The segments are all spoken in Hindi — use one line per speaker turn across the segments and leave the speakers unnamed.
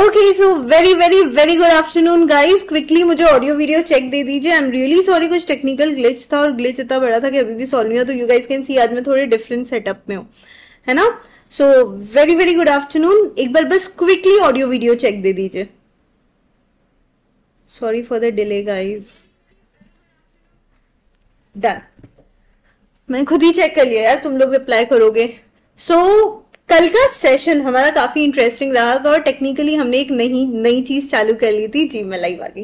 Okay so very very very good afternoon guys. Quickly मुझे ऑडियो वीडियो चेक दे दीजिए। आई एम रियली सॉरी, कुछ टेक्निकल ग्लिच था और ग्लिच इतना बड़ा था कि अभी भी सॉल्व नहीं हुआ। तो यू गाइस कैन सी आज मैं थोड़े डिफरेंट सेटअप में हूँ, है ना। So very very good afternoon. एक बार बस क्विकली ऑडियो वीडियो चेक दे दीजिए। Sorry for the delay guys. Done, मैं खुद ही चेक कर लिया यार, तुम लोग रिप्लाई करोगे। सो कल का सेशन हमारा काफी इंटरेस्टिंग रहा था और टेक्निकली हमने एक नई चीज चालू कर ली थी। जी मैं लाइव आ गई।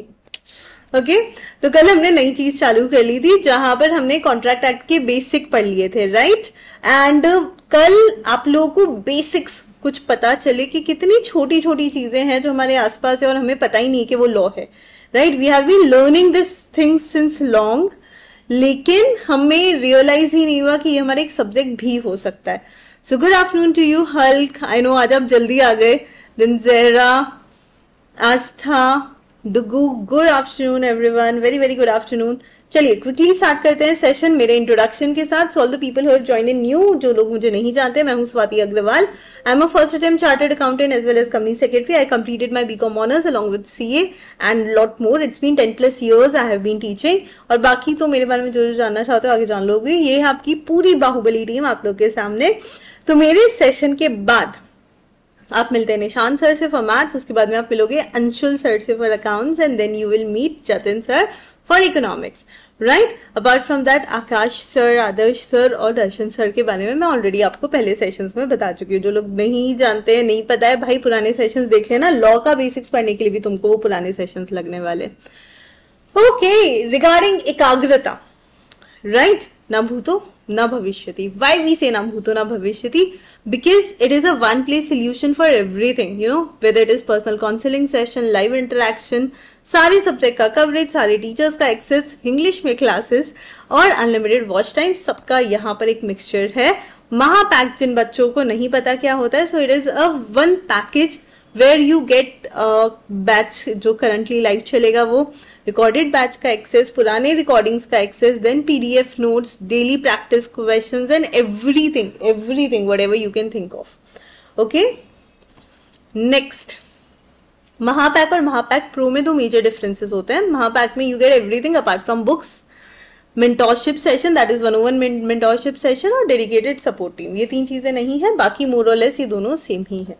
ओके, तो कल हमने नई चीज चालू कर ली थी जहां पर हमने कॉन्ट्रैक्ट एक्ट के बेसिक पढ़ लिए थे, राइट। एंड कल आप लोगों को बेसिक्स कुछ पता चले कि कितनी छोटी छोटी चीजें हैं जो हमारे आसपास है और हमें पता ही नहीं कि वो लॉ है, right. We have been learning this thing since long, लेकिन हमें रियलाइज ही नहीं हुआ कि ये हमारा एक सब्जेक्ट भी हो सकता है। So good afternoon to you Hulk, I know आज आप जल्दी आ गए। Then Zehra, Aastha, Dugu, good afternoon everyone, very very good afternoon. चलिए क्विकली स्टार्ट करते हैं सेशन मेरे इंट्रोडक्शन के साथ। So all the people who have joined in new, जो लोग मुझे नहीं जानते, मैं हूं Swati Agarwal. I am a first attempt chartered accountant as well as company secretary. I completed my BCom honours along with CA and lot more. It's been 10+ years I have been teaching. और बाकी तो मेरे बारे में जो जानना चाहते हो आगे जान लोगे। ये है आपकी पूरी बाहुबली टीम आप लोग के सामने। तो मेरे सेशन के बाद आप मिलते हैं निशान सर से फॉर मैथ्स, उसके बाद में आप मिलोगे अंशुल सर से for accounts and then you will meet Jatin sir for economics, right. Apart from that Akash sir, Adarsh sir और दर्शन सर के बारे में मैं ऑलरेडी आपको पहले सेशंस में बता चुकी हूँ। जो लोग नहीं जानते हैं, नहीं पता है, भाई पुराने सेशंस देख लेना। लॉ का बेसिक्स पढ़ने के लिए भी तुमको वो पुराने सेशंस लगने वाले। ओके, रिगार्डिंग एकाग्रता, राइट। ना भूतो ना भविष्यति। Why we say ना भूतो ना भविष्यति? Because it is a one place solution for everything, you know, whether it is personal counseling session, live interaction, सारे सब्जेक्ट का कवरेज, सारे टीचर्स का एक्सेस, इंग्लिश में क्लासेस और अनलिमिटेड वॉच टाइम, सबका यहाँ पर एक मिक्सचर है। महापैक जिन बच्चों को नहीं पता क्या होता है, so it is a one package where you get batch जो करंटली लाइव चलेगा, वो रिकॉर्डेड बैच का एक्सेस, पुराने रिकॉर्डिंग्स का access, then PDF notes, daily practice questions and everything whatever you can think of. Okay, next, Mahapack और महापैक प्रो में दो मेजर डिफरेंसेस होते हैं। महापैक में you get everything apart from books, mentorship session, that is 101 mentorship session और डेडिकेटेड सपोर्ट टीम। ये तीन चीजें नहीं है, बाकी मोर और लेस ये दोनों सेम ही है।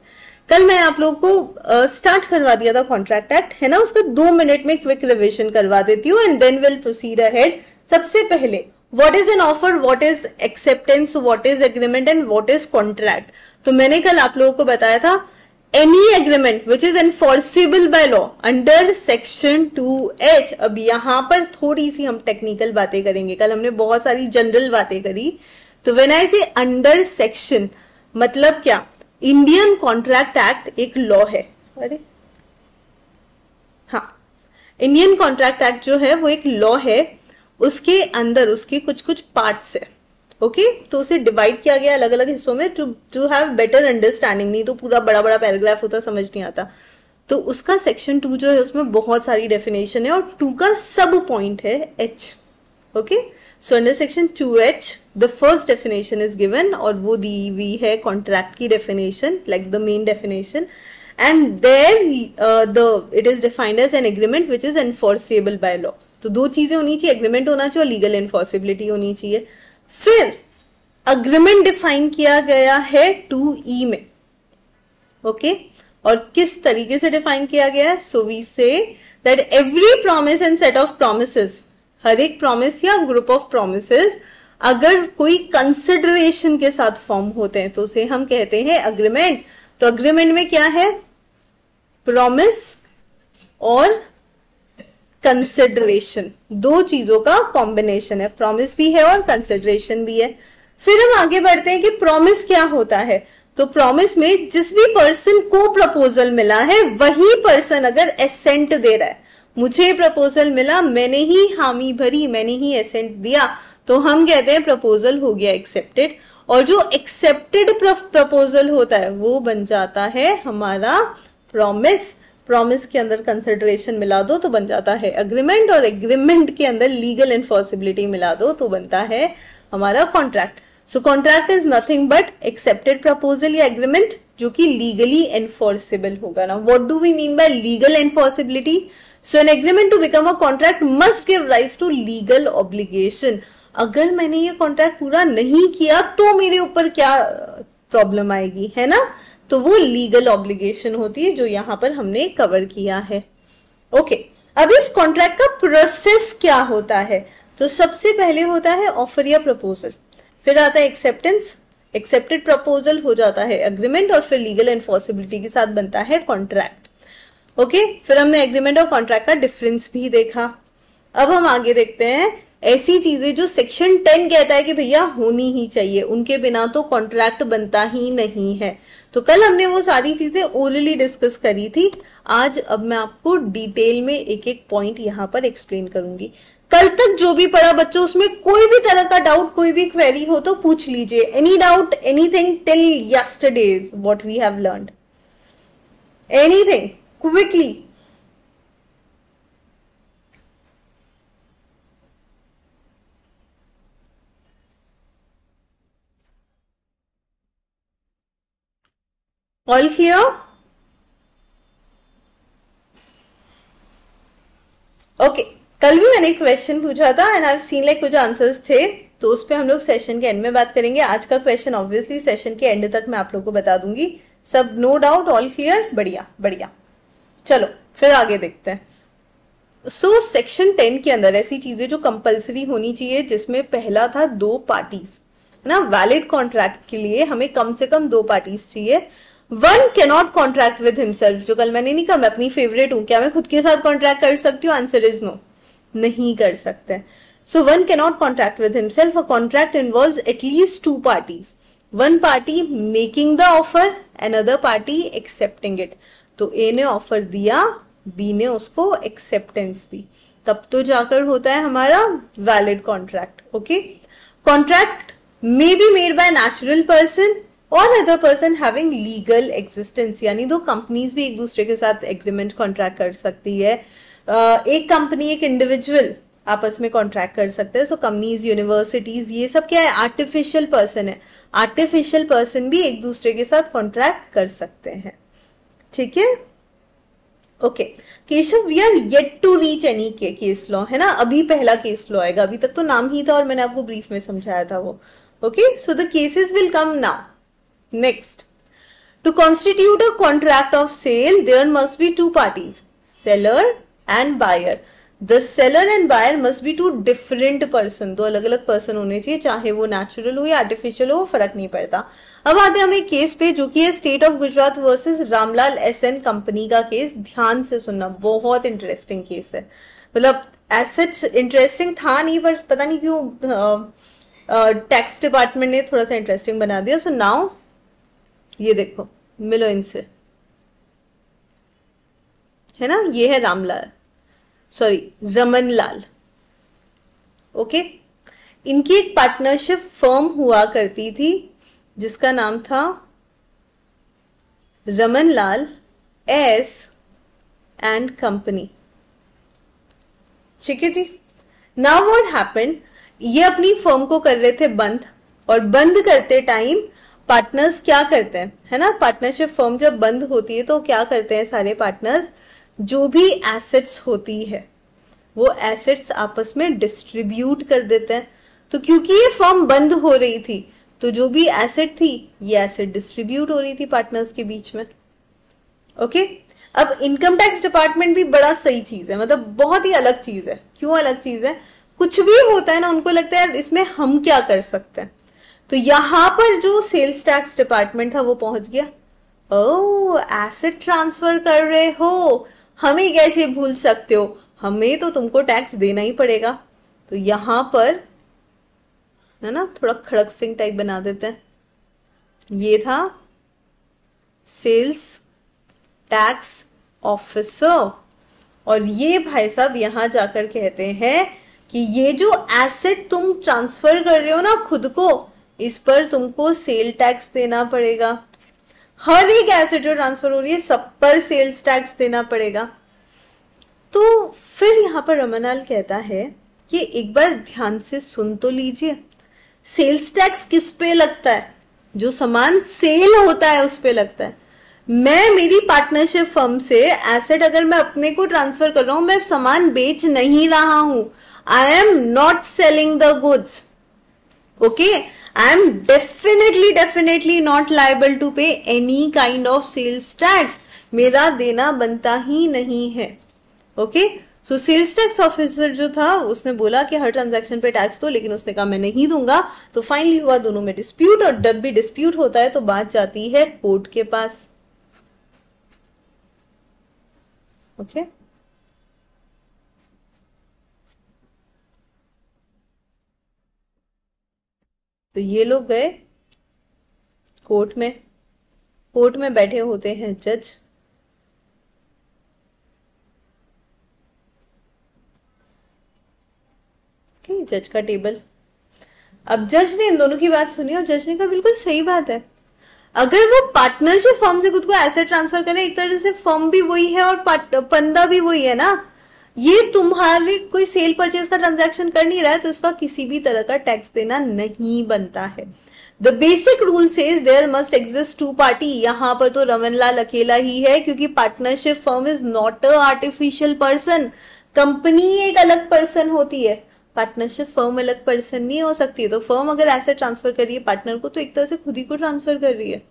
कल मैं आप लोगों को स्टार्ट करवा दिया था कॉन्ट्रैक्ट एक्ट, है ना। उसका 2 मिनट में क्विक रिविजन करवा देती हूँ and then will proceed ahead. सबसे पहले what is an offer, what is acceptance, what is agreement and what is contract. तो मैंने कल आप लोगों को बताया था any agreement which is enforceable by law under section 2H। अब यहाँ पर थोड़ी सी हम टेक्निकल बातें करेंगे। कल हमने बहुत सारी जनरल बातें करी। तो व्हेन आई से अंडर सेक्शन, मतलब क्या, इंडियन कॉन्ट्रैक्ट एक्ट एक लॉ है। अरे हाँ, इंडियन कॉन्ट्रैक्ट एक्ट जो है वो एक लॉ है। उसके अंदर उसके कुछ कुछ पार्ट्स है, ओके। तो उसे डिवाइड किया गया अलग अलग हिस्सों में टू हैव बेटर अंडरस्टैंडिंग। नहीं तो पूरा बड़ा बड़ा पैराग्राफ होता, समझ नहीं आता। तो उसका सेक्शन 2 जो है उसमें बहुत सारी डेफिनेशन है और 2 का सब पॉइंट है H, okay. So under section 2H the first definition is given और वो दी हुई है कॉन्ट्रैक्ट की definition, like the main definition. And there it is defined as an agreement which is enforceable by law. तो दो चीजें होनी चाहिए, एग्रीमेंट होना चाहिए और लीगल एनफोर्सेबिलिटी होनी चाहिए। फिर अग्रीमेंट डिफाइन किया गया है 2E में, ओके। और किस तरीके से डिफाइन किया गया है? So we say that every promise and set of promises, हर एक प्रॉमिस या ग्रुप ऑफ प्रोमिसेस अगर कोई कंसिडरेशन के साथ फॉर्म होते हैं तो उसे हम कहते हैं अग्रीमेंट। तो अग्रीमेंट में क्या है? प्रॉमिस और कंसिडरेशन, दो चीजों का कॉम्बिनेशन है। प्रॉमिस भी है और कंसिडरेशन भी है। फिर हम आगे बढ़ते हैं कि प्रॉमिस क्या होता है। तो प्रॉमिस में जिस भी पर्सन को प्रपोजल मिला है वही पर्सन अगर एसेंट दे रहा है, मुझे प्रपोजल मिला, मैंने ही हामी भरी, मैंने ही एसेंट दिया, तो हम कहते हैं प्रपोजल हो गया एक्सेप्टेड। और जो एक्सेप्टेड प्रपोजल होता है वो बन जाता है हमारा प्रॉमिस। प्रॉमिस के अंदर कंसिडरेशन मिला दो तो बन जाता है अग्रीमेंट, और एग्रीमेंट के अंदर लीगल एनफोर्सिबिलिटी मिला दो तो बनता है हमारा contract. So contract is nothing but accepted proposal या एग्रीमेंट जो कि लीगली एनफोर्सेबल होगा ना. What do we mean by legal enforceability? So an agreement to become a contract must give rise to legal obligation. अगर मैंने ये कॉन्ट्रैक्ट पूरा नहीं किया तो मेरे ऊपर क्या प्रॉब्लम आएगी, है ना. तो वो लीगल ऑब्लिगेशन होती है जो यहाँ पर हमने कवर किया है. ओके, अब इस कॉन्ट्रैक्ट का प्रोसेस क्या होता है? तो सबसे पहले होता है ऑफर या प्रपोजल, फिर आता है एक्सेप्टेंस, एक्सेप्टेड प्रपोजल हो जाता है एग्रीमेंट, और फिर लीगल एनफोर्सिबिलिटी के साथ बनता है कॉन्ट्रैक्ट. ओके, फिर हमने एग्रीमेंट और कॉन्ट्रैक्ट का डिफरेंस भी देखा. अब हम आगे देखते हैं ऐसी चीजें जो सेक्शन 10 कहता है कि भैया होनी ही चाहिए, उनके बिना तो कॉन्ट्रैक्ट बनता ही नहीं है. तो कल हमने वो सारी चीजें ओरली डिस्कस करी थी. आज अब मैं आपको डिटेल में एक एक पॉइंट यहाँ पर एक्सप्लेन करूंगी. कल तक जो भी पढ़ा बच्चों, उसमें कोई भी तरह का डाउट, कोई भी क्वेरी हो तो पूछ लीजिए. Any doubt, anything till yesterday what we have learned, anything quickly. All clear? Okay, कल भी मैंने एक क्वेश्चन पूछा था and I have seen like कुछ आंसर्स थे, तो उस पर हम लोग सेशन के एंड में बात करेंगे. आज का क्वेश्चन ऑब्वियसली सेशन के एंड तक मैं आप लोगों को बता दूंगी. सब नो डाउट, ऑल क्लियर? बढ़िया बढ़िया. चलो फिर आगे देखते हैं. सो सेक्शन 10 के अंदर ऐसी चीजें जो कंपलसरी होनी चाहिए, जिसमें पहला था 2 पार्टीज, है ना. वैलिड कॉन्ट्रैक्ट के लिए हमें कम से कम 2 पार्टीज चाहिए. One cannot contract with himself, जो कल मैंने नहीं कहा, मैं अपनी फेवरेट हूं. क्या मैं खुद के साथ कॉन्ट्रैक्ट कर सकती हूँ? आंसर इज नो, नहीं कर सकते. So one cannot contract with himself. A contract involves at least 2 parties, one party making the offer, another party accepting it. तो ए ने ऑफर दिया, बी ने उसको एक्सेप्टेंस दी, तब तो जाकर होता है हमारा valid contract. Okay, contract may be made by natural person और other person having legal existence, यानी 2 कंपनीज भी एक दूसरे के साथ एग्रीमेंट कॉन्ट्रैक्ट कर सकती है. एक कंपनी एक इंडिविजुअल आपस में कॉन्ट्रैक्ट कर सकते हैं. सो कंपनीज, यूनिवर्सिटीज, ये सब क्या है? आर्टिफिशियल पर्सन है. आर्टिफिशियल पर्सन भी एक दूसरे के साथ कॉन्ट्रैक्ट कर सकते हैं. ठीक है. Okay, Keshav, we are yet to reach any case law, है ना. अभी पहला केस लॉ आएगा, अभी तक तो नाम ही था और मैंने आपको ब्रीफ में समझाया था वो. Okay, so the cases will come now. Next, to constitute a contract of sale, there must be 2 parties, seller and buyer. The seller and buyer must be 2 different person. 2 अलग अलग पर्सन होने चाहिए, चाहे वो नेचुरल हो या आर्टिफिशियल हो, फर्क नहीं पड़ता. अब आते हैं हम एक केस पे, जो कि है state of Gujarat versus Ramlal SN company का केस. ध्यान से सुनना, बहुत इंटरेस्टिंग केस है. मतलब एज इंटरेस्टिंग था नहीं, पर पता नहीं क्यों टैक्स डिपार्टमेंट ने थोड़ा सा इंटरेस्टिंग बना दिया. सो नाउ ये देखो, मिलो इनसे, है ना. ये है रामलाल, सॉरी रमन लाल. ओके, इनकी एक पार्टनरशिप फर्म हुआ करती थी जिसका नाम था रमन लाल एस एंड कंपनी. ठीक है जी. नाउ व्हाट हैपेंड, ये अपनी फर्म को कर रहे थे बंद, और बंद करते टाइम पार्टनर्स क्या करते हैं, है ना. पार्टनरशिप फर्म जब बंद होती है तो क्या करते हैं सारे पार्टनर्स, जो भी एसेट्स होती है वो एसेट्स आपस में डिस्ट्रीब्यूट कर देते हैं. तो क्योंकि ये फर्म बंद हो रही थी, तो जो भी एसेट थी ये एसेट डिस्ट्रीब्यूट हो रही थी पार्टनर्स के बीच में. ओके, अब इनकम टैक्स डिपार्टमेंट भी बड़ा सही चीज है, मतलब बहुत ही अलग चीज है. क्यों अलग चीज है? कुछ भी होता है ना, उनको लगता है इसमें हम क्या कर सकते हैं. तो यहां पर जो सेल्स टैक्स डिपार्टमेंट था वो पहुंच गया. ओ, एसेट ट्रांसफर कर रहे हो, हमें कैसे भूल सकते हो, हमें तो तुमको टैक्स देना ही पड़ेगा. तो यहां पर है ना, थोड़ा खड़क सिंह टाइप बना देते हैं. ये था सेल्स टैक्स ऑफिसर, और ये भाई साहब यहां जाकर कहते हैं कि ये जो एसेट तुम ट्रांसफर कर रहे हो ना खुद को, इस पर तुमको सेल टैक्स देना पड़ेगा. हर एक एसेट जो ट्रांसफर हो रही है सब पर सेल्स टैक्स देना पड़ेगा. तो फिर यहाँ पर रमन लाल कहता है कि एक बार ध्यान से सुन तो लीजिए, सेल्स टैक्स किस पे लगता है? जो सामान सेल होता है उस पे लगता है। मैं मेरी पार्टनरशिप फर्म से एसेट अगर मैं अपने को ट्रांसफर कर रहा हूं, मैं सामान बेच नहीं रहा हूं, I am not selling the goods, okay, I am definitely not liable to pay any kind of sales tax, मेरा देना बनता ही नहीं है, okay. So sales tax officer जो था उसने बोला कि हर ट्रांजैक्शन पे टैक्स दो, लेकिन उसने कहा मैं नहीं दूंगा। तो फाइनली हुआ दोनों में डिस्प्यूट, और जब भी डिस्प्यूट होता है तो बात जाती है कोर्ट के पास, ओके। तो ये लोग गए कोर्ट में, कोर्ट में बैठे होते हैं जज, जज का टेबल। अब जज ने इन दोनों की बात सुनी और जज ने कहा बिल्कुल सही बात है, अगर वो पार्टनरशिप फर्म से खुद को एसेट ट्रांसफर करे, एक तरह से फर्म भी वही है और पंदा भी वही है ना, ये तुम्हारे कोई सेल परचेज का ट्रांजैक्शन कर नहीं रहा है तो इसका किसी भी तरह का टैक्स देना नहीं बनता है। The basic rule says there must exist two party. यहाँ पर तो रमन लाल अकेला ही है, क्योंकि partnership firm is not a artificial person. Company एक अलग पर्सन होती है, पार्टनरशिप फर्म अलग पर्सन नहीं हो सकती है। तो फर्म अगर एसेट ट्रांसफर कर रही है पार्टनर को, तो एक तरह से खुद ही को ट्रांसफर कर रही है,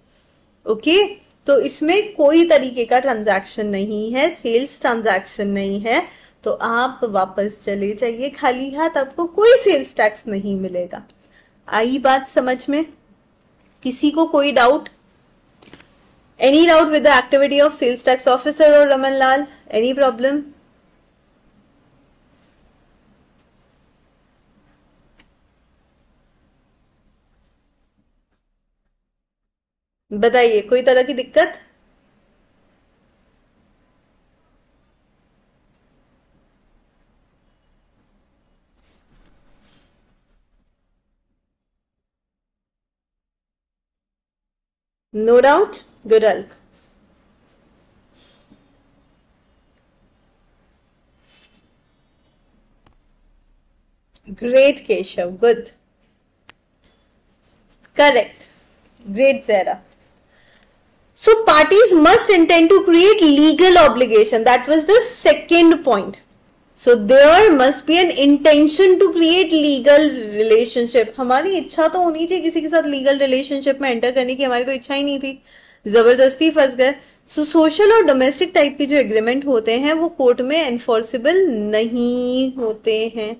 ओके। तो इसमें कोई तरीके का ट्रांजैक्शन नहीं है, सेल्स ट्रांजैक्शन नहीं है, तो आप वापस चले जाइए खाली हाथ, आपको कोई सेल्स टैक्स नहीं मिलेगा। आई बात समझ में? किसी को कोई doubt? Any doubt with the activity of sales tax officer और रमन लाल? Any problem? बताइए, कोई तरह की दिक्कत? No doubt? Good health. Great Keshav, good, correct, great Zehra. So parties must intend to create legal obligation. That was the second point. So there must be an intention to create legal relationship. हमारी इच्छा तो होनी चाहिए किसी के साथ legal relationship में enter करने की, हमारी तो इच्छा ही नहीं थी, जबरदस्ती फंस गए। So social और domestic type के जो agreement होते हैं वो कोर्ट में enforceable नहीं होते हैं,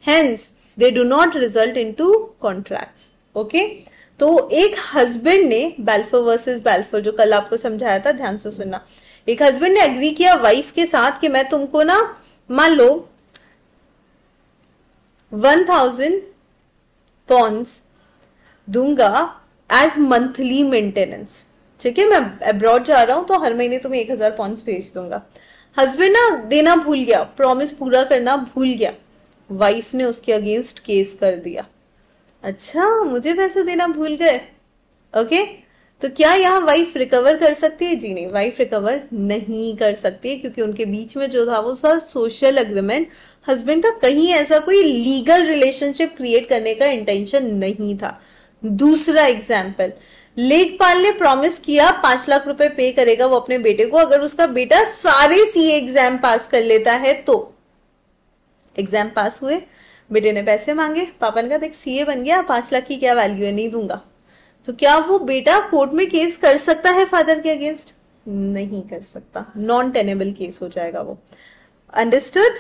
hence they do not result into contracts, okay? तो एक हस्बैंड ने बैल्फोर वर्सेस बैल्फोर, जो कल आपको समझाया था, ध्यान से सुनना, एक हस्बैंड ने एग्री किया वाइफ के साथ कि मैं तुमको ना, मान लो 1000 पॉन्ड्स दूंगा एज मंथली मेंटेनेंस, ठीक है, मैं अब्रॉड जा रहा हूं तो हर महीने तुम्हें 1000 पॉन्ड्स भेज दूंगा। हस्बैंड ना देना भूल गया, प्रॉमिस पूरा करना भूल गया, वाइफ ने उसके अगेंस्ट केस कर दिया। अच्छा, मुझे पैसे देना भूल गए, ओके। तो क्या यहाँ वाइफ रिकवर कर सकती है? जी नहीं, वाइफ रिकवर नहीं कर सकती है, क्योंकि उनके बीच में जो था वो था सोशल एग्रीमेंट। हस्बैंड का कहीं ऐसा कोई लीगल रिलेशनशिप क्रिएट करने का इंटेंशन नहीं था। दूसरा एग्जाम्पल, लेखपाल ने प्रॉमिस किया 5 लाख रुपए पे करेगा वो अपने बेटे को अगर उसका बेटा सारे सीए एग्जाम पास कर लेता है। तो एग्जाम पास हुए, बेटे ने पैसे मांगे, पापा ने कहा देख सीए बन गया, 5 लाख की क्या वैल्यू है, नहीं दूंगा। तो क्या वो बेटा कोर्ट में केस कर सकता है फादर के अगेंस्ट? नहीं कर सकता, नॉन टेनेबल केस हो जाएगा वो। Understood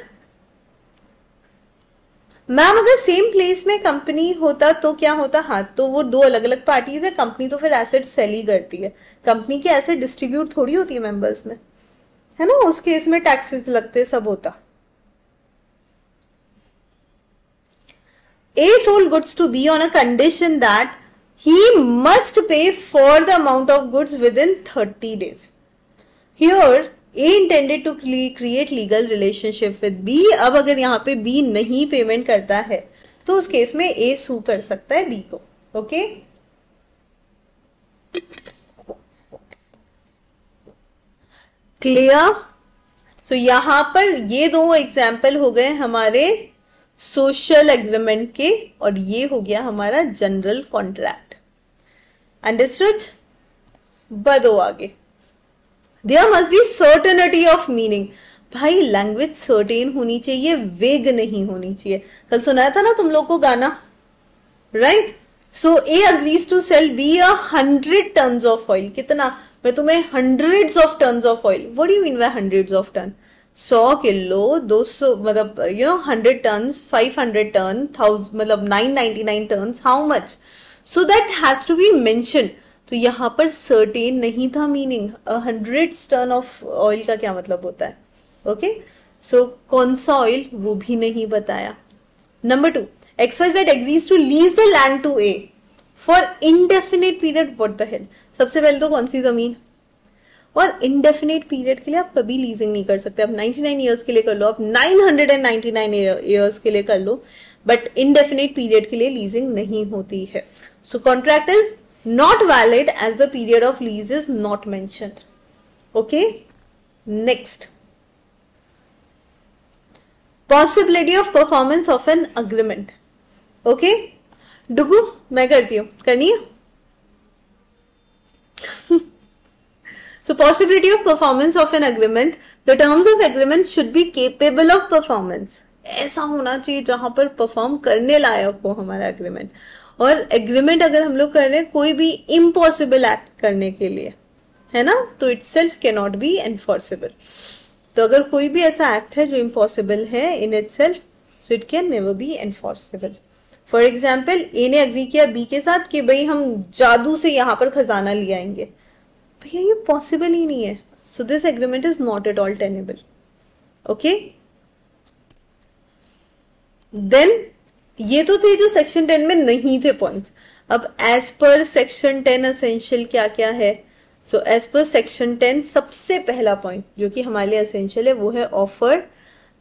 ma'am? अगर सेम प्लेस में कंपनी होता तो क्या होता? हाँ, तो वो दो अलग अलग पार्टीज है, कंपनी तो फिर एसेट सेल ही करती है, कंपनी के एसेट डिस्ट्रीब्यूट थोड़ी होती है मेंबर्स में, है ना। उस केस में टैक्सेस लगते, सब होता। A sold goods to B on a condition that he must pay for the amount of goods within 30 days. Here, A intended to create legal relationship with B. अब अगर यहाँ पे B नहीं पेमेंट करता है तो उस केस में A सू कर सकता है B को, ओके। क्लियर? सो यहाँ पर ये दो एग्जाम्पल हो गए हमारे सोशल एग्रीमेंट के, और ये हो गया हमारा जनरल कॉन्ट्रैक्ट। अंडरस्टूड? बढ़ो आगे। There must be certainty of meaning. भाई लैंग्वेज सर्टेन होनी चाहिए, वेग नहीं होनी चाहिए। कल सुनाया था ना तुम लोग को गाना, right? So A agrees to sell B 100 tons of oil. कितना? मैं तुम्हें hundreds of tons of oil. What do you mean by hundreds of ton? 100 kilo, 200, मतलब 100 टन्स, 500 टन, 1000, मतलब 999 tons, how much? So that has to be mention. तो यहाँ पर सर्टेन नहीं था मीनिंग। 100 टन ऑफ ऑयल का क्या मतलब होता है? ओके, सो कौन सा ऑयल वो भी नहीं बताया। Number 2, XYZ agrees to lease the land to A for indefinite period. What the hell? सबसे पहले तो कौन सी जमीन? और indefinite period के लिए आप कभी लीजिंग नहीं कर सकते। आप 99 ईयर्स के लिए कर लो, आप 999 ईयर्स के लिए कर लो, बट indefinite period के लिए लीजिंग नहीं होती है। So contract is not valid as the period of lease is not mentioned. Okay, next, possibility of performance of an agreement. Okay, डुगू मैं करती हूँ, करनी है? So possibility of performance of an agreement. The terms of agreement should be capable of performance. ऐसा होना चाहिए जहां पर परफॉर्म करने लायक हो हमारा एग्रीमेंट। और एग्रीमेंट अगर हम लोग कर रहे हैं कोई भी इम्पॉसिबल एक्ट करने के लिए, है ना, तो itself can not B enforceable. तो अगर कोई भी ऐसा एक्ट है जो इम्पॉसिबल है in itself, so it can never be enforceable. For example, A ने अग्री किया बी के साथ कि भाई हम जादू से यहाँ पर खजाना ले आएंगे। भैया ये पॉसिबल ही नहीं है। So this agreement is not at all tenable. Okay, then ये तो थे जो सेक्शन 10 में नहीं थे पॉइंट्स। अब एज पर सेक्शन 10 एसेंशियल क्या क्या है? सो एज पर सेक्शन 10 सबसे पहला पॉइंट जो कि हमारे लिए एसेंशियल है वो है offer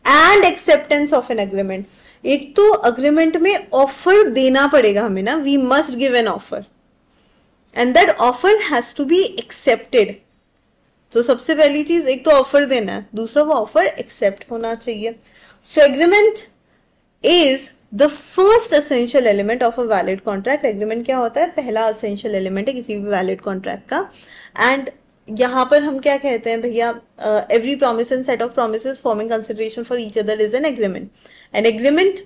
and acceptance of an agreement. एक तो अग्रीमेंट में ऑफर देना पड़ेगा हमें ना, we must give an offer and that offer has to be accepted. तो सबसे पहली चीज एक तो ऑफर देना है, दूसरा वो ऑफर एक्सेप्ट होना चाहिए। So agreement is the first essential element of a valid contract. Agreement क्या होता है? पहला एसेंशियल एलिमेंट है किसी भी वैलिड कॉन्ट्रैक्ट का। एंड यहाँ पर हम क्या कहते हैं भैया? Every promise and set of promises forming consideration for each other is an agreement. An agreement,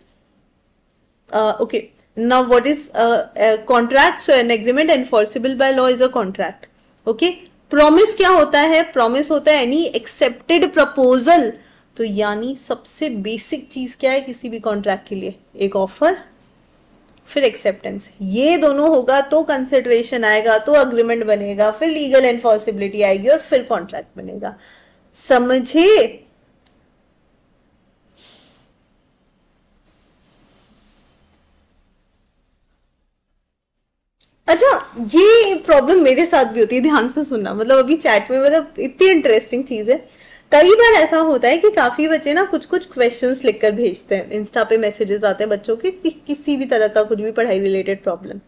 okay, now what is contract? So an agreement enforceable by law is a contract. Okay, promise क्या होता है? प्रॉमिस होता है एनी एक्सेप्टेड प्रपोजल। तो यानी सबसे बेसिक चीज क्या है किसी भी कॉन्ट्रैक्ट के लिए? एक ऑफर, फिर एक्सेप्टेंस। ये दोनों होगा तो कंसिडरेशन आएगा, तो अग्रीमेंट बनेगा, फिर लीगल एनफोर्सिबिलिटी आएगी और फिर कॉन्ट्रैक्ट बनेगा। समझे? अच्छा, ये प्रॉब्लम मेरे साथ भी होती है, ध्यान से सुनना। मतलब अभी चैट में, मतलब इतनी इंटरेस्टिंग चीज है। कई बार ऐसा होता है कि काफी बच्चे ना कुछ कुछ क्वेश्चंस लिखकर भेजते हैं, इंस्टा पे मैसेजेस आते हैं बच्चों के किसी भी तरह का कुछ भी पढ़ाई रिलेटेड प्रॉब्लम।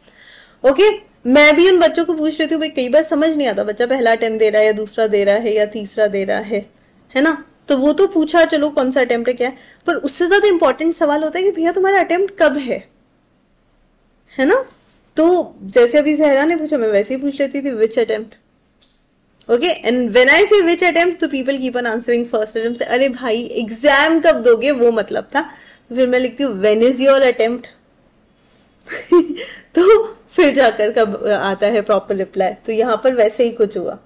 ओके, मैं भी उन बच्चों को पूछ लेती हूँ, भाई कई बार समझ नहीं आता बच्चा पहला अटेम्प्ट दे रहा है या दूसरा दे रहा है या तीसरा दे रहा है ना? तो वो तो पूछा, चलो कौन सा अटेम्प्ट है क्या है, पर उससे ज्यादा इंपॉर्टेंट सवाल होता है कि भैया तुम्हारा अटेम्प्ट कब है ना? तो जैसे अभी जहरा ने पूछा, मैं वैसे ही पूछ लेती थी which attempt. Okay, and when I say which attempt तो people keep on answering first attempt से। अरे भाई एग्जाम कब दोगे, वो मतलब था। तो फिर मैं लिखती हूँ व्हेन इज योर अटेम्प्ट। तो फिर जाकर कब आता है प्रॉपर रिप्लाई। तो यहां पर वैसे ही कुछ हुआ।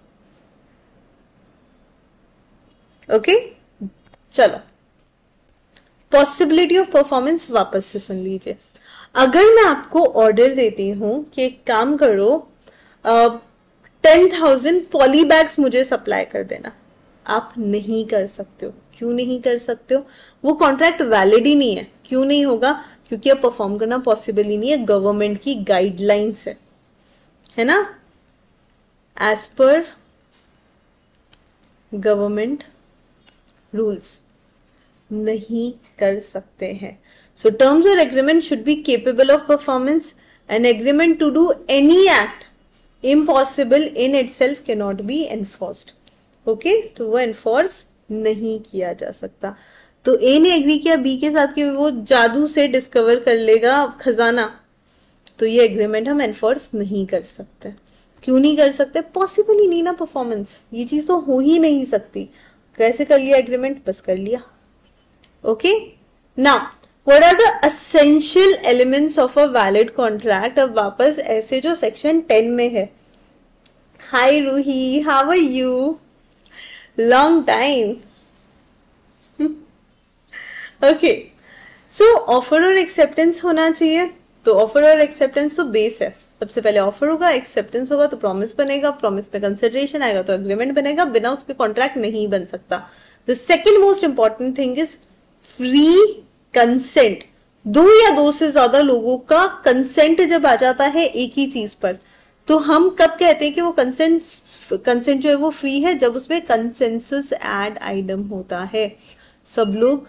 ओके, चलो पॉसिबिलिटी ऑफ परफॉर्मेंस वापस से सुन लीजिए। अगर मैं आपको ऑर्डर देती हूं कि एक काम करो, 10,000 पॉली बैग्स मुझे सप्लाई कर देना, आप नहीं कर सकते हो। क्यों नहीं कर सकते हो? वो कॉन्ट्रैक्ट वैलिड ही नहीं है। क्यों नहीं होगा? क्योंकि अब परफॉर्म करना पॉसिबल ही नहीं है, गवर्नमेंट की गाइडलाइंस है ना? एज पर गवर्नमेंट रूल्स नहीं कर सकते हैं। सो टर्म्स और agreement should be capable of performance. An agreement to do any act impossible in itself can not be enforced. Okay, तो वो एनफोर्स नहीं किया जा सकता। तो ए ने एग्री किया बी के साथ कि वो जादू से डिस्कवर कर लेगा खजाना, तो ये एग्रीमेंट हम एनफोर्स नहीं कर सकते। क्यों नहीं कर सकते? पॉसिबल ही नहीं ना परफॉर्मेंस, ये चीज तो हो ही नहीं सकती। कैसे कर लिया एग्रीमेंट? बस कर लिया। Okay, now what are the essential elements of a valid contract. अब वापस ऐसे जो सेक्शन 10 में है। Hi Roohi, how are you? Long time. Okay, so offer और एक्सेप्टेंस होना चाहिए। तो ऑफर और एक्सेप्टेंस तो बेस है। सबसे पहले ऑफर होगा, एक्सेप्टेंस होगा तो प्रॉमिस बनेगा, प्रॉमिस में कंसिडरेशन आएगा तो एग्रीमेंट बनेगा, बिना उसके कॉन्ट्रैक्ट नहीं बन सकता। The second most important thing is free consent. दो या दो से ज्यादा लोगों का कंसेंट जब आ जाता है एक ही चीज पर, तो हम कब कहते हैं कि वो कंसेंट जो है वो फ्री है? जब उसमें कंसेंसस एड आइटम होता है, सब लोग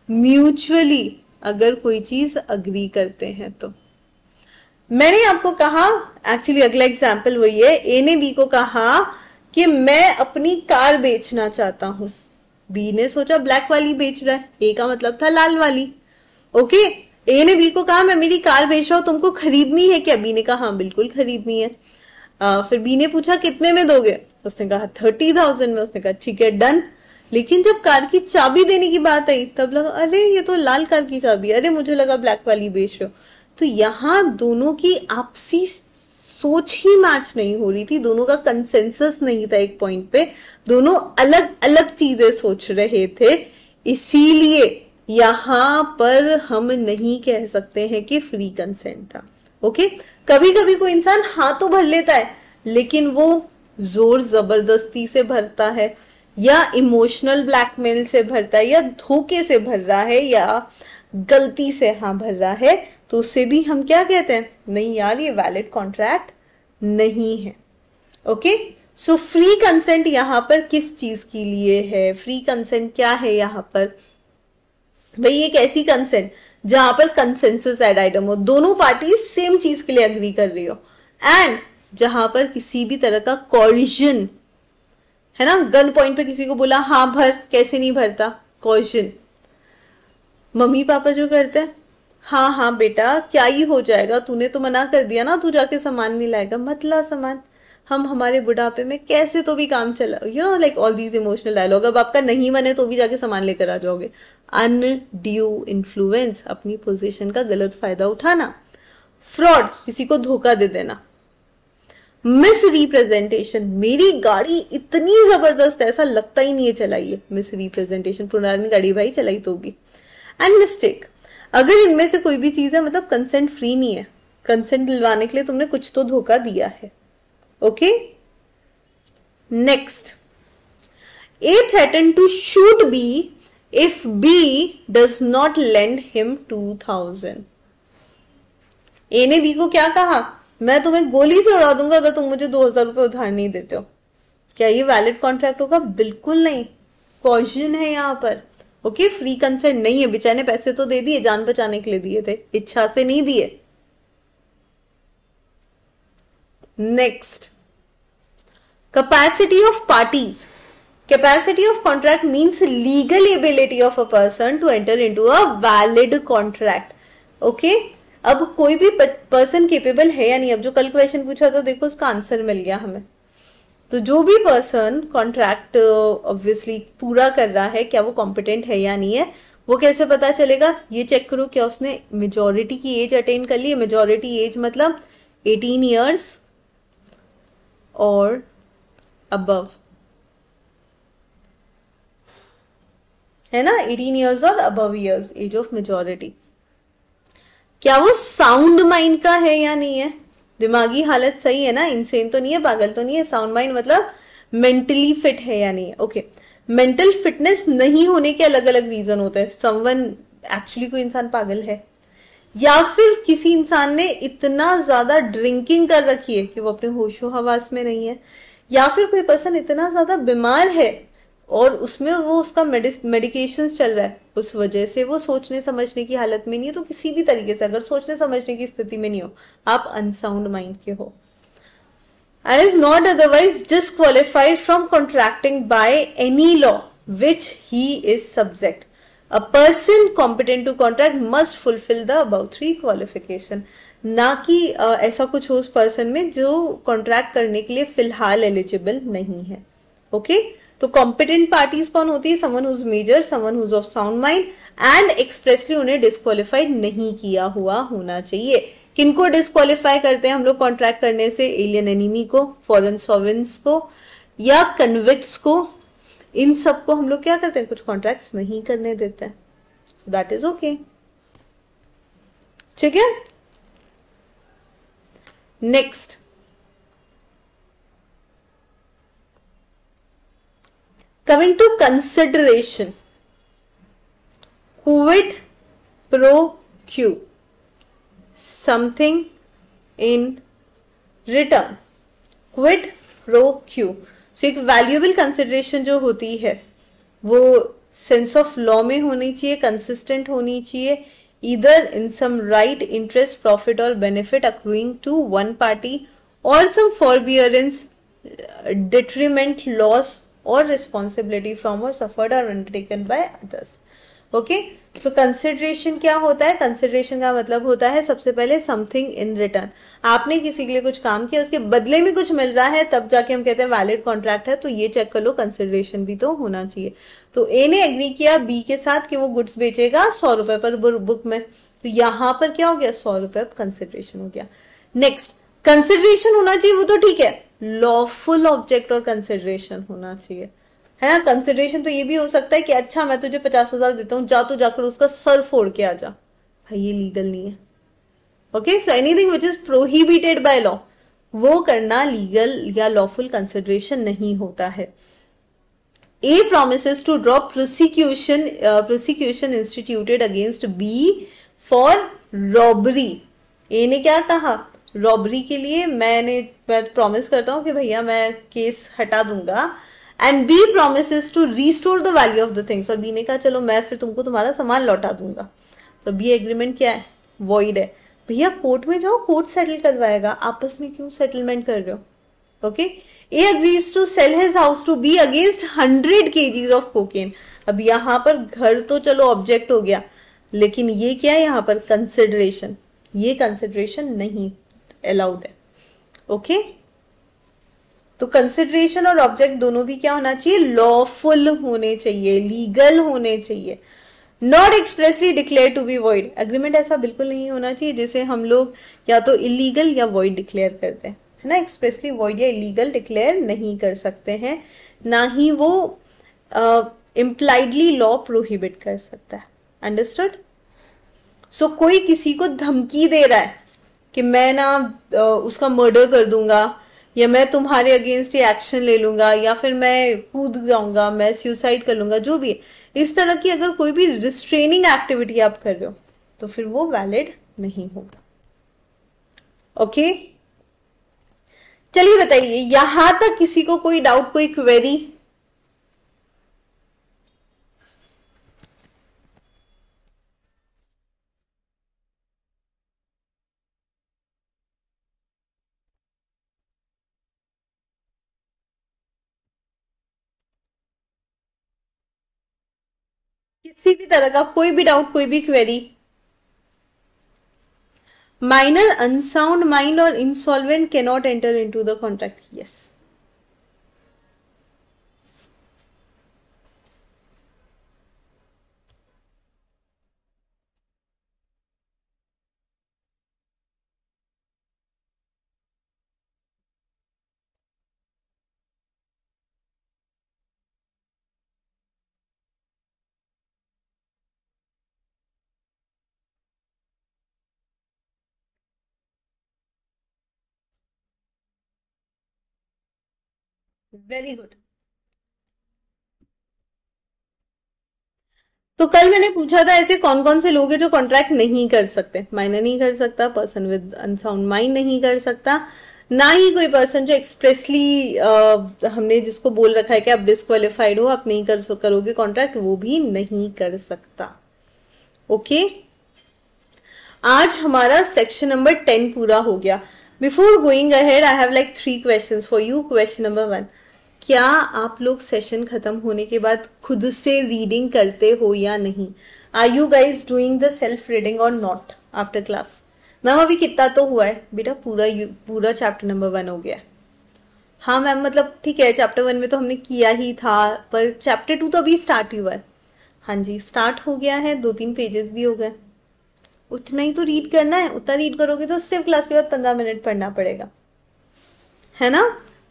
म्यूचुअली अगर कोई चीज अग्री करते हैं। तो मैंने आपको कहा, एक्चुअली अगला एग्जाम्पल वही है, ए ने बी को कहा कि मैं अपनी कार बेचना चाहता हूं। बी ने सोचा ब्लैक वाली बेच रहा है, ए का मतलब था लाल वाली। ओके, ए ने बी को कहा मैं मेरी कार बेच रहा हूं, तुमको खरीदनी है क्या? बी ने कहा हाँ बिल्कुल खरीदनी है। फिर बी ने पूछा कितने में दोगे? उसने कहा 30,000 में। उसने कहा ठीक है डन। लेकिन जब कार की चाबी देने की बात आई तब लगा अरे ये तो लाल कार की चाबी, अरे मुझे लगा ब्लैक वाली बेच रहे हो। तो यहाँ दोनों की आपसी सोच ही मैच नहीं हो रही थी, दोनों का कंसेंसस नहीं था एक पॉइंट पे, दोनों अलग अलग चीजें सोच रहे थे। इसीलिए यहाँ पर हम नहीं कह सकते हैं कि फ्री कंसेंट था। ओके, कभी कभी कोई इंसान हाँ तो भर लेता है, लेकिन वो जोर जबरदस्ती से भरता है या इमोशनल ब्लैकमेल से भरता है या धोखे से भर रहा है या गलती से हाँ भर रहा है, तो उससे भी हम क्या कहते हैं? नहीं यार ये वैलिड कॉन्ट्रैक्ट नहीं है। ओके, सो फ्री कंसेंट यहाँ पर किस चीज के लिए है? फ्री कंसेंट क्या है यहाँ पर? भाई एक ऐसी कंसेंट जहां पर कंसेंसस एड आइटम हो, दोनों पार्टी सेम चीज के लिए अग्री कर रही हो, एंड जहां पर किसी भी तरह का कॉरिजन है ना, गन पॉइंट पे किसी को बोला हाँ भर, कैसे नहीं भरता? कॉरिजन। मम्मी पापा जो करते हैं हाँ हाँ बेटा क्या ही हो जाएगा, तूने तो मना कर दिया ना, तू जाके सामान नहीं लाएगा, मत ला सामान, हम हमारे बुढ़ापे में कैसे तो भी काम चला, you know like all these emotional dialogue. अब आपका नहीं बने तो भी जाके सामान लेकर आ जाओगे। अनड्यू इन्फ्लुएंस, अपनी पोजीशन का गलत फायदा उठाना। फ्रॉड, किसी को धोखा दे देना। मिस रिप्रेजेंटेशन, मेरी गाड़ी इतनी जबरदस्त है ऐसा लगता ही नहीं है चलाई है, मिस रिप्रेजेंटेशन, पुरानी गाड़ी भाई चलाई तो भी। एंड मिस्टेक, अगर इनमें से कोई भी चीज है मतलब कंसेंट फ्री नहीं है, कंसेंट दिलवाने के लिए तुमने कुछ तो धोखा दिया है। Okay, next, A threaten to shoot B if B does not lend him 2000। A ने बी को क्या कहा? मैं तुम्हें गोली से उड़ा दूंगा अगर तुम मुझे 2000 रुपए उधार नहीं देते हो। क्या ये वैलिड कॉन्ट्रैक्ट होगा? बिल्कुल नहीं, कॉशन है यहाँ पर। ओके, फ्री कंसेंट नहीं है। बेचारे ने पैसे तो दे दिए, जान बचाने के लिए दिए थे, इच्छा से नहीं दिए। Next, capacity of parties. Capacity of contract means legal ability of a person to enter into a valid contract. Okay, अब कोई भी पर्सन केपेबल है या नहीं? अब जो कल क्वेश्चन पूछा था देखो उसका आंसर मिल गया हमें। तो जो भी पर्सन कॉन्ट्रैक्ट ऑब्वियसली पूरा कर रहा है, क्या वो कॉम्पिटेंट है या नहीं है, वो कैसे पता चलेगा? ये चेक करो क्या उसने मेजॉरिटी की एज अटेन कर ली है। मेजॉरिटी एज मतलब 18 ईयर्स और अबव, है ना, 18 ईयर्स और above years, age of majority. क्या वो साउंड माइंड का है या नहीं है? दिमागी हालत सही है ना, इनसेन तो नहीं है, पागल तो नहीं है। साउंड माइंड मतलब मेंटली फिट है या नहीं है। ओके, मेंटल फिटनेस नहीं होने के अलग अलग रीजन होते हैं। समवन एक्चुअली कोई इंसान पागल है, या फिर किसी इंसान ने इतना ज्यादा ड्रिंकिंग कर रखी है कि वो अपने होशो हवास में नहीं है, या फिर कोई पर्सन इतना ज्यादा बीमार है और उसमें वो उसका मेडिकेशन चल रहा है, उस वजह से वो सोचने समझने की हालत में नहीं है। तो किसी भी तरीके से अगर सोचने समझने की स्थिति में नहीं हो, आप अनसाउंड माइंड के हो, and is not otherwise disqualified from contracting by any law which he is subject. A person competent to contract must fulfill the above 3 qualification. ना कि ऐसा कुछ हो उस पर्सन में जो कॉन्ट्रैक्ट करने के लिए फिलहाल एलिजिबल नहीं है. ओके तो कॉम्पिटेंट पार्टीज कौन होती है? Someone whose major, someone whose of sound mind and expressly उन्हें डिस्क्वालीफाइड नहीं किया हुआ होना चाहिए. किनको डिस्क्वालीफाई करते हैं हम लोग कॉन्ट्रैक्ट करने से? एलियन एनिमी को, फॉरेन सॉवेरेंस को या कन्विक्ट्स को. इन सबको हम लोग क्या करते हैं? कुछ कॉन्ट्रैक्ट्स नहीं करने देते हैं. So that is okay. ठीक है. Next, coming to consideration, quid pro quo, something in return. quid pro quo. So एक valuable consideration जो होती है वो sense of law में होनी चाहिए, consistent होनी चाहिए, either in some right, interest, profit or benefit accruing to one party or some forbearance, detriment, loss or responsibility from or suffered or undertaken by others. Okay so consideration क्या होता है? कंसिडरेशन का मतलब होता है सबसे पहले समथिंग इन रिटर्न. आपने किसी के लिए कुछ काम किया, उसके बदले में कुछ मिल रहा है, तब जाके हम कहते हैं वैलिड कॉन्ट्रैक्ट है. तो ये चेक कर लो, कंसिडरेशन भी तो होना चाहिए. तो ए ने एग्री किया बी के साथ कि वो गुड्स बेचेगा 100 रुपए पर बुक में, तो यहाँ पर क्या हो गया? 100 रुपए कंसिडरेशन हो गया. नेक्स्ट, कंसिडरेशन होना चाहिए वो तो ठीक है, लॉफुल ऑब्जेक्ट और कंसिडरेशन होना चाहिए, है ना. कंसिडरेशन तो ये भी हो सकता है कि अच्छा मैं तुझे 50,000 देता हूँ, जा तो जाकर उसका सर फोड़ के आ जा. भाई ये लीगल नहीं है. Okay so anything which is prohibited by law वो करना लीगल या लॉफुल कंसिडरेशन नहीं होता है. A promises to drop prosecution instituted against B for robbery. A ने क्या कहा? रॉबरी के लिए मैं प्रॉमिस करता हूं कि भैया मैं केस हटा दूंगा. And B promises to restore the value of the things. और बी ने कहा चलो मैं फिर तुमको तुम्हारा सामान लौटा दूंगा. तो बी एग्रीमेंट क्या है? वॉइड है. भैया कोर्ट में जाओ, कोर्ट सेटल करवाएगा, आपस में क्यों सेटलमेंट कर रहे हो? Okay. A agrees to sell his house to B against 100 kgs of cocaine. अब यहाँ पर घर तो चलो ऑब्जेक्ट हो गया, लेकिन ये क्या है यहाँ पर? कंसिडरेशन. ये कंसिडरेशन नहीं अलाउड है. ओके तो कंसिडरेशन और ऑब्जेक्ट दोनों भी क्या होना चाहिए? लॉफुल होने चाहिए, लीगल होने चाहिए. Not expressly declare to be void. Agreement ऐसा बिल्कुल नहीं होना चाहिए जिसे हम लोग या तो इलीगल या वॉइड डिक्लेयर करते हैं, है ना. एक्सप्रेसली वॉइड या इलीगल डिक्लेयर नहीं कर सकते हैं, ना ही वो इम्प्लाइडली लॉ प्रोहिबिट कर सकता है. अंडरस्टूड. सो कोई किसी को धमकी दे रहा है कि मैं ना उसका मर्डर कर दूंगा, या मैं तुम्हारे अगेंस्ट ये एक्शन ले लूंगा, या फिर मैं कूद जाऊंगा, मैं सुसाइड कर लूंगा, जो भी है, इस तरह की अगर कोई भी रिस्ट्रेनिंग एक्टिविटी आप कर रहे हो तो फिर वो वैलिड नहीं होगा. ओके चलिए बताइए, यहां तक किसी को कोई डाउट, कोई क्वेरी? किसी भी तरह का कोई भी डाउट, कोई भी क्वेरी? माइनर अनसाउंड माइंड और insolvent can not enter into the contract. Yes. Very good. तो कल मैंने पूछा था ऐसे कौन कौन से लोग हैं जो कॉन्ट्रैक्ट नहीं कर सकते. माइनर नहीं कर सकता, पर्सन विद अनसाउंड माइंड नहीं कर सकता, ना ही कोई पर्सन जो एक्सप्रेसली हमने जिसको बोल रखा है कि आप डिस्क्वालिफाइड हो, आप नहीं करोगे कॉन्ट्रैक्ट, वो भी नहीं कर सकता. ओके आज हमारा सेक्शन नंबर 10 पूरा हो गया. Before going ahead I have like 3 questions for you. Question number 1, क्या आप लोग सेशन खत्म होने के बाद खुद से रीडिंग करते हो या नहीं? Are you guys doing the self reading और नॉट आफ्टर क्लास? मैम अभी कितना तो हुआ है बेटा, पूरा चैप्टर नंबर 1 हो गया है। हाँ मैम, मतलब ठीक है, चैप्टर 1 में तो हमने किया ही था, पर चैप्टर 2 तो अभी स्टार्ट ही हुआ है। हाँ जी, स्टार्ट हो गया है, 2-3 पेजेस भी हो गए। उतना ही तो रीड करना है, उतना रीड करोगे तो सिर्फ क्लास के बाद 15 मिनट पढ़ना पड़ेगा, है ना?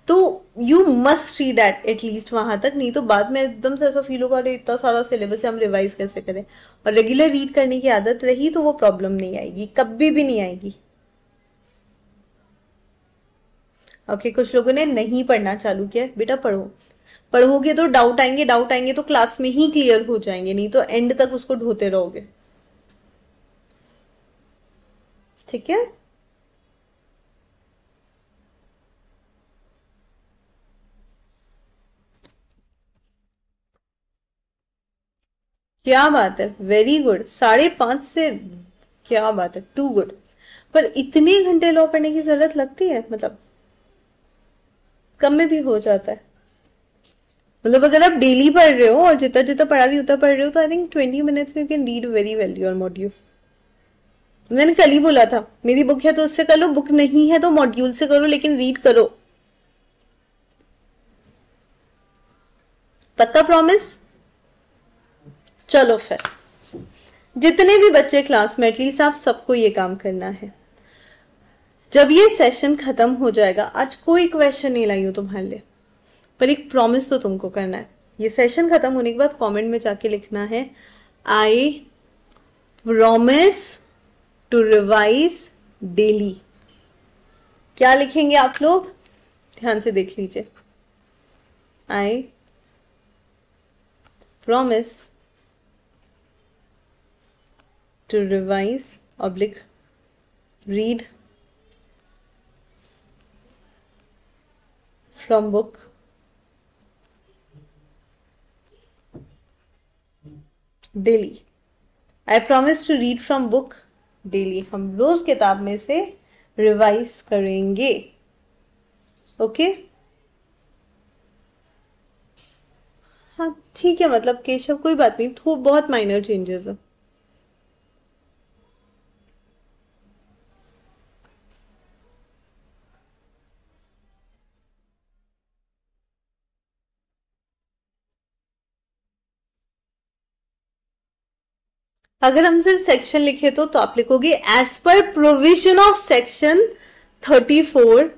तो यू मस्ट रीड एटलीस्ट वहां तक, नहीं तो बाद में एकदम से ऐसा फील होगा अरे इतना सारा सिलेबस है, हम रिवाइज कैसे करें। और रेगुलर रीड करने की आदत रही तो वो प्रॉब्लम नहीं आएगी, कभी भी नहीं आएगी। ओके, कुछ लोगों ने नहीं पढ़ना चालू किया। बेटा पढ़ो, पढ़ोगे तो डाउट आएंगे तो क्लास में ही क्लियर हो जाएंगे, नहीं तो एंड तक उसको ढोते रहोगे। ठीक है, क्या बात है, वेरी गुड। 5.5 से, क्या बात है, टू गुड। पर इतने घंटे लॉ पढ़ने की जरूरत लगती है? मतलब कम में भी हो जाता है। मतलब अगर आप डेली पढ़ रहे हो और जितना जितना पढ़ा रही उतना पढ़ रहे हो तो आई थिंक 20 मिनट्स में you can read very well your module. मैंने कल ही बोला था, मेरी बुक है तो उससे कर लो, बुक नहीं है तो मॉड्यूल से करो, लेकिन रीड करो। पक्का प्रॉमिस? चलो फिर, जितने भी बच्चे क्लास में, एटलीस्ट आप सबको ये काम करना है। जब ये सेशन खत्म हो जाएगा, आज कोई क्वेश्चन नहीं लाई हूं तुम्हारे लिए, पर एक प्रॉमिस तो तुमको करना है। ये सेशन खत्म होने के बाद कमेंट में जाके लिखना है, I promise to revise daily. क्या लिखेंगे आप लोग? ध्यान से देख लीजिए। I promise to revise oblique read from book daily. I promise to read from book daily. हम रोज किताब में से रिवाइज करेंगे। ओके हाँ ठीक है, मतलब केशव कोई बात नहीं, तो बहुत माइनर चेंजेस है। अगर हम सिर्फ सेक्शन लिखे तो आप लिखोगे as per provision of section 34।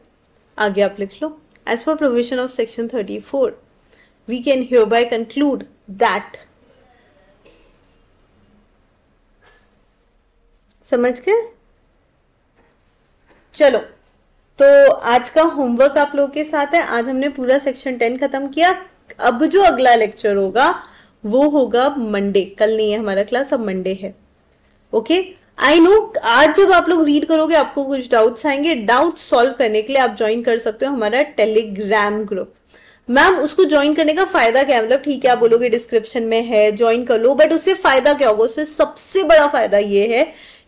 आगे आप लिख लो as per provision of section 34 we can hereby conclude that. समझ गए? चलो, तो आज का होमवर्क आप लोगों के साथ है। आज हमने पूरा सेक्शन 10 खत्म किया। अब जो अगला लेक्चर होगा वो होगा मंडे। कल नहीं है हमारा क्लास, अब मंडे है। ओके, आई नो आज जब आप लोग रीड करोगे आपको कुछ डाउट्स आएंगे। डाउट सॉल्व करने के लिए आप ज्वाइन कर सकते हो हमारा टेलीग्राम ग्रुप। मैम उसको ज्वाइन करने का फायदा क्या है? मतलब ठीक है आप बोलोगे डिस्क्रिप्शन में है, ज्वाइन कर लो, बट उससे फायदा क्या होगा? उससे सबसे बड़ा फायदा ये है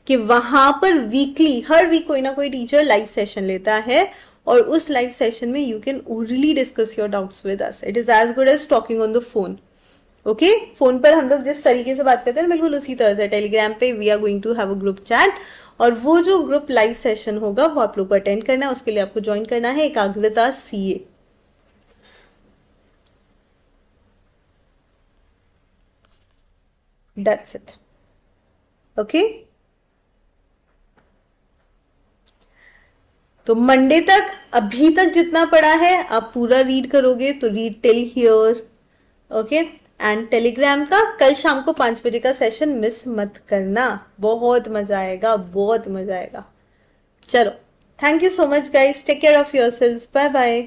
कि वहां पर वीकली, हर वीक कोई ना कोई टीचर लाइव सेशन लेता है और उस लाइव सेशन में you can orally discuss your doubts with us. It is as good as talking on the phone. Okay, phone पर हम लोग जिस तरीके से बात करते हैं बिल्कुल उसी तरह से टेलीग्राम पे we are going to have a group chat, और वो जो ग्रुप लाइव सेशन होगा वो आप लोग को अटेंड करना है। उसके लिए आपको ज्वाइन करना है एकाग्रता CA। That's it. ओके, तो मंडे तक अभी तक जितना पढ़ा है आप पूरा रीड करोगे तो read till here. Okay, and Telegram का कल शाम को 5 बजे का सेशन मिस मत करना, बहुत मजा आएगा, बहुत मजा आएगा। चलो, thank you so much guys, take care of yourselves, bye bye.